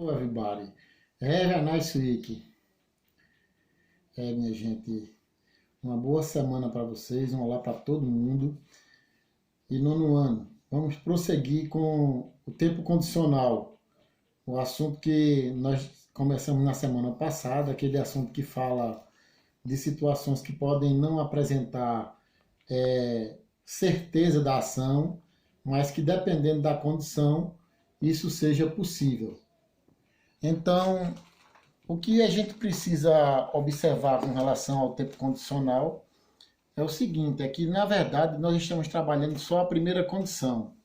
Hello everybody. Have a nice week. Minha gente, uma boa semana para vocês, um olá para todo mundo. E nono ano, vamos prosseguir com o tempo condicional, o assunto que nós começamos na semana passada, aquele assunto que fala de situações que podem não apresentar certeza da ação, mas que dependendo da condição, isso seja possível. Então, o que a gente precisa observar com relação ao tempo condicional é o seguinte, é que, na verdade, nós estamos trabalhando só a primeira condição.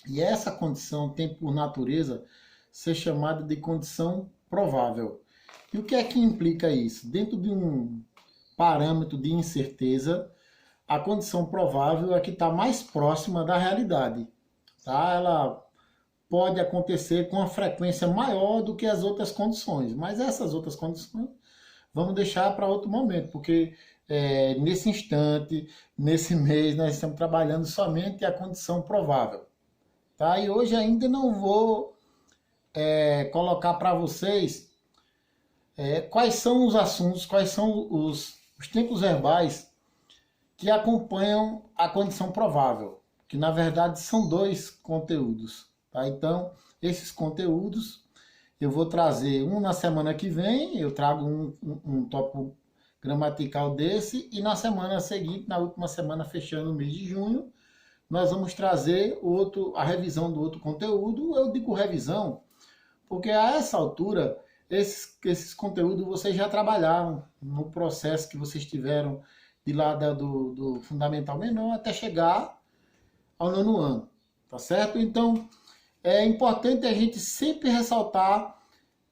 E essa condição tem, por natureza, ser chamada de condição provável. E o que é que implica isso? Dentro de um parâmetro de incerteza, a condição provável é que está mais próxima da realidade. Tá? Ela pode acontecer com uma frequência maior do que as outras condições, mas essas outras condições vamos deixar para outro momento, porque nesse instante, nesse mês, nós estamos trabalhando somente a condição provável. Tá? E hoje ainda não vou colocar para vocês quais são os assuntos, quais são os tempos verbais que acompanham a condição provável, que na verdade são dois conteúdos. Tá? Então, esses conteúdos eu vou trazer um na semana que vem, eu trago um tópico gramatical desse, e na semana seguinte, na última semana fechando o mês de junho, nós vamos trazer a revisão do outro conteúdo. Eu digo revisão, porque a essa altura, esses conteúdos vocês já trabalharam no processo que vocês tiveram de lá do Fundamental Menor até chegar ao nono ano, tá certo? Então, é importante a gente sempre ressaltar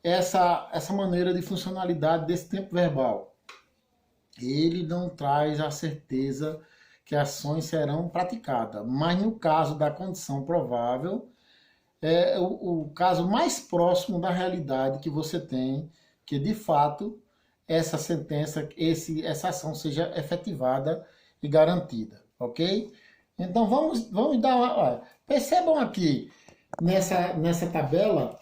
essa maneira de funcionalidade desse tempo verbal. Ele não traz a certeza que ações serão praticadas, mas no caso da condição provável, é o caso mais próximo da realidade que você tem, que de fato essa sentença, essa ação seja efetivada e garantida, ok? Então vamos dar uma... Percebam aqui, nessa tabela,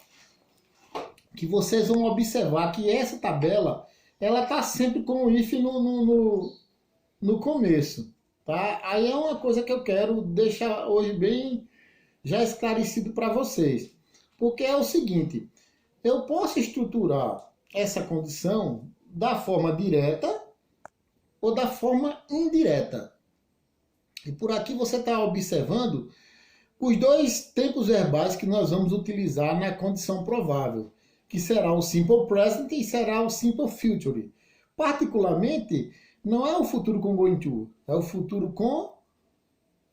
que vocês vão observar que essa tabela ela está sempre com o if no começo. Tá? Aí é uma coisa que eu quero deixar hoje bem já esclarecido para vocês. Porque é o seguinte, eu posso estruturar essa condição da forma direta ou da forma indireta. E por aqui você está observando os dois tempos verbais que nós vamos utilizar na condição provável, que será o Simple Present e será o Simple Future. Particularmente, não é o futuro com going to, é o futuro com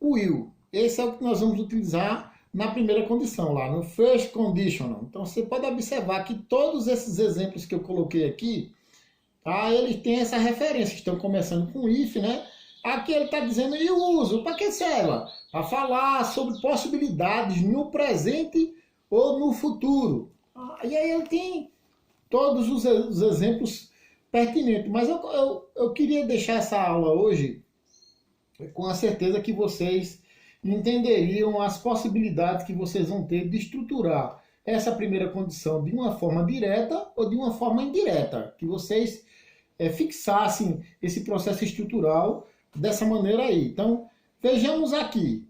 will. Esse é o que nós vamos utilizar na primeira condição, lá no First Conditional. Então, você pode observar que todos esses exemplos que eu coloquei aqui, tá, eles têm essa referência, estão começando com if, né? Aqui ele está dizendo, e o uso, para que serve? Para falar sobre possibilidades no presente ou no futuro. E aí ele tem todos os exemplos pertinentes. Mas eu queria deixar essa aula hoje com a certeza que vocês entenderiam as possibilidades que vocês vão ter de estruturar essa primeira condição de uma forma direta ou de uma forma indireta. Que vocês fixassem esse processo estrutural dessa maneira aí. Então, vejamos aqui.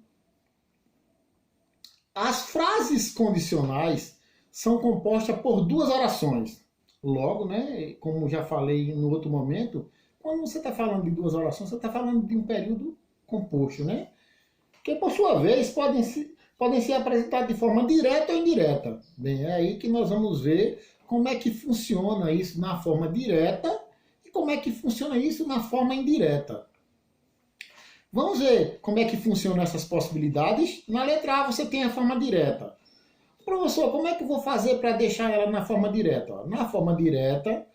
As frases condicionais são compostas por duas orações. Logo, né, como já falei no outro momento, quando você está falando de duas orações, você está falando de um período composto, né? Que, por sua vez, podem ser apresentados de forma direta ou indireta. Bem, é aí que nós vamos ver como é que funciona isso na forma direta e como é que funciona isso na forma indireta. Vamos ver como é que funcionam essas possibilidades. Na letra A você tem a forma direta. Professor, como é que eu vou fazer para deixar ela na forma direta? Na forma direta,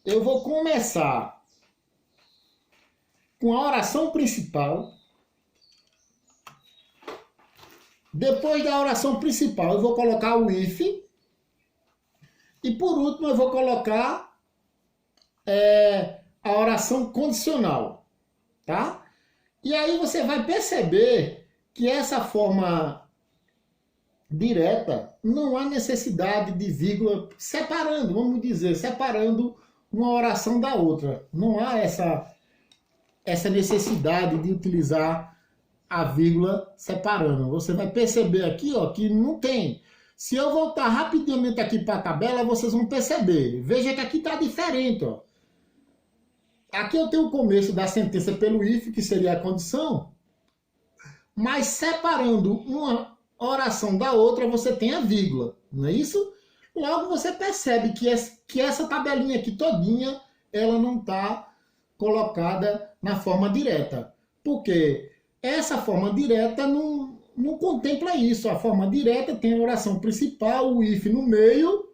eu vou começar com a oração principal. Depois da oração principal, eu vou colocar o if. E por último, eu vou colocar a oração condicional, tá? E aí você vai perceber que essa forma direta, não há necessidade de vírgula separando, vamos dizer, separando uma oração da outra. Não há essa necessidade de utilizar a vírgula separando. Você vai perceber aqui, ó, que não tem. Se eu voltar rapidamente aqui para a tabela, vocês vão perceber. Veja que aqui está diferente, ó. Aqui eu tenho o começo da sentença pelo if, que seria a condição, mas separando uma oração da outra, você tem a vírgula, não é isso? Logo você percebe que essa tabelinha aqui todinha, ela não está colocada na forma direta. Porque essa forma direta não contempla isso. A forma direta tem a oração principal, o if no meio,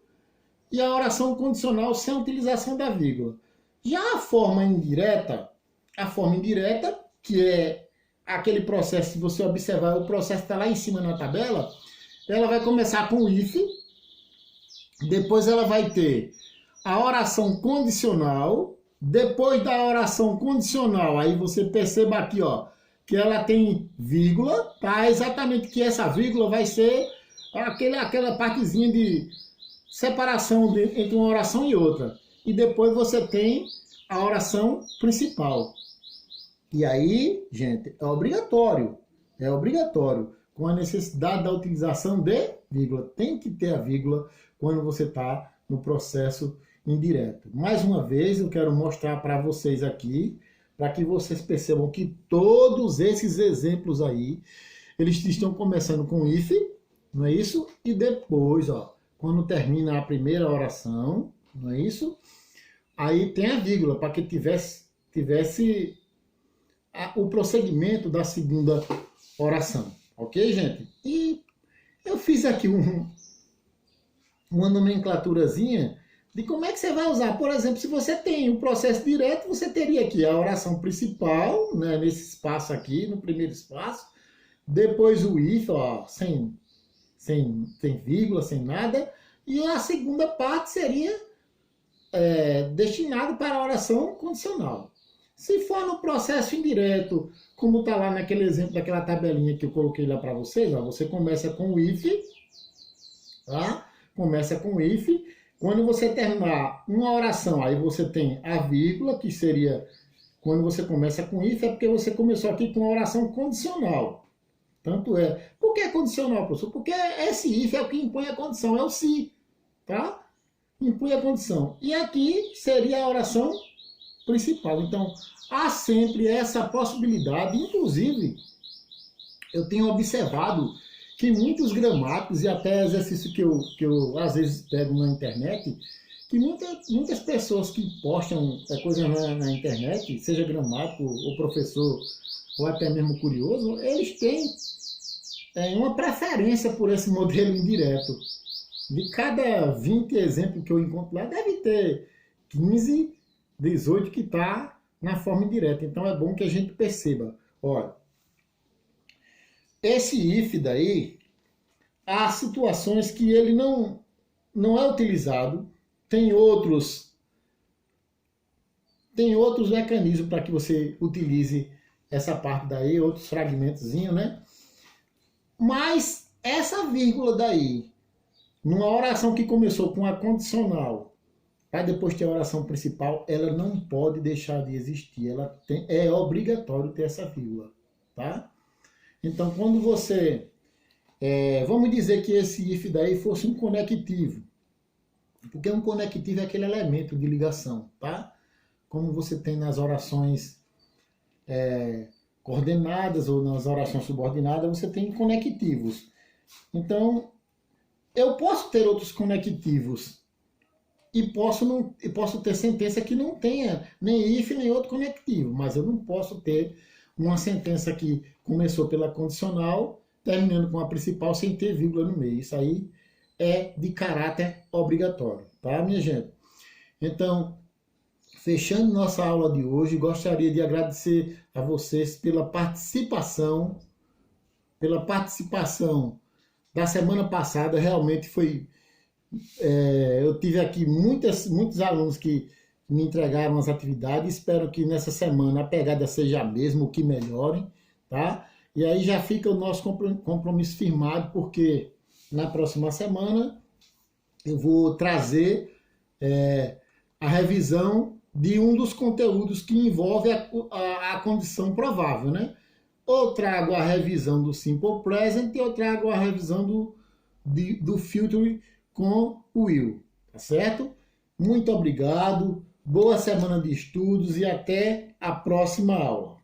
e a oração condicional sem utilização da vírgula. Já a forma indireta, que é aquele processo, se você observar, o processo está lá em cima na tabela, ela vai começar com o if, depois ela vai ter a oração condicional, depois da oração condicional, aí você perceba aqui, ó, que ela tem vírgula, tá? Exatamente que essa vírgula vai ser aquela partezinha de separação entre uma oração e outra. E depois você tem a oração principal. E aí, gente, é obrigatório, com a necessidade da utilização de vírgula. Tem que ter a vírgula quando você está no processo indireto. Mais uma vez, eu quero mostrar para vocês aqui, para que vocês percebam que todos esses exemplos aí, eles estão começando com if, não é isso? E depois, ó, quando termina a primeira oração, não é isso? Aí tem a vírgula, para que tivesse o prosseguimento da segunda oração. Ok, gente? E eu fiz aqui uma nomenclaturazinha de como é que você vai usar. Por exemplo, se você tem o processo direto, você teria aqui a oração principal, né, nesse espaço aqui, no primeiro espaço. Depois o if, ó, sem vírgula, sem nada. E a segunda parte seria destinado para a oração condicional. Se for no processo indireto, como está lá naquele exemplo daquela tabelinha que eu coloquei lá para vocês, ó, você começa com o if, tá? Começa com o if. Quando você terminar uma oração, aí você tem a vírgula, que seria quando você começa com if, é porque você começou aqui com a oração condicional. Tanto é. Por que é condicional, professor? Porque esse if é o que impõe a condição, é o se, tá? Impõe a condição. E aqui seria a oração principal. Então, há sempre essa possibilidade. Inclusive, eu tenho observado que muitos gramáticos, e até exercício que eu às vezes pego na internet, que muitas pessoas que postam coisas na internet, seja gramático, ou professor, ou até mesmo curioso, eles têm uma preferência por esse modelo indireto. De cada 20 exemplos que eu encontro lá, deve ter 15, 18 que está na forma indireta. Então é bom que a gente perceba. Olha, esse if daí, há situações que ele não é utilizado. Tem outros mecanismos para que você utilize essa parte daí, outros fragmentozinhos, né? Mas essa vírgula daí, numa oração que começou com a condicional, para depois ter a oração principal, ela não pode deixar de existir. É obrigatório ter essa vírgula, tá? Então, quando você... vamos dizer que esse if daí fosse um conectivo. Porque um conectivo é aquele elemento de ligação, tá? Como você tem nas orações coordenadas ou nas orações subordinadas, você tem conectivos. Então, eu posso ter outros conectivos e posso ter sentença que não tenha nem if nem outro conectivo, mas eu não posso ter uma sentença que começou pela condicional, terminando com a principal sem ter vírgula no meio. Isso aí é de caráter obrigatório, tá, minha gente? Então, fechando nossa aula de hoje, gostaria de agradecer a vocês pela participação da semana passada. Realmente foi... eu tive aqui muitos alunos que me entregaram as atividades. Espero que nessa semana a pegada seja a mesma, o que melhorem, tá? E aí já fica o nosso compromisso firmado, porque na próxima semana, eu vou trazer a revisão de um dos conteúdos que envolve a condição provável, né? Ou trago a revisão do Simple Present, ou trago a revisão do Future com o will, tá certo? Muito obrigado, boa semana de estudos e até a próxima aula.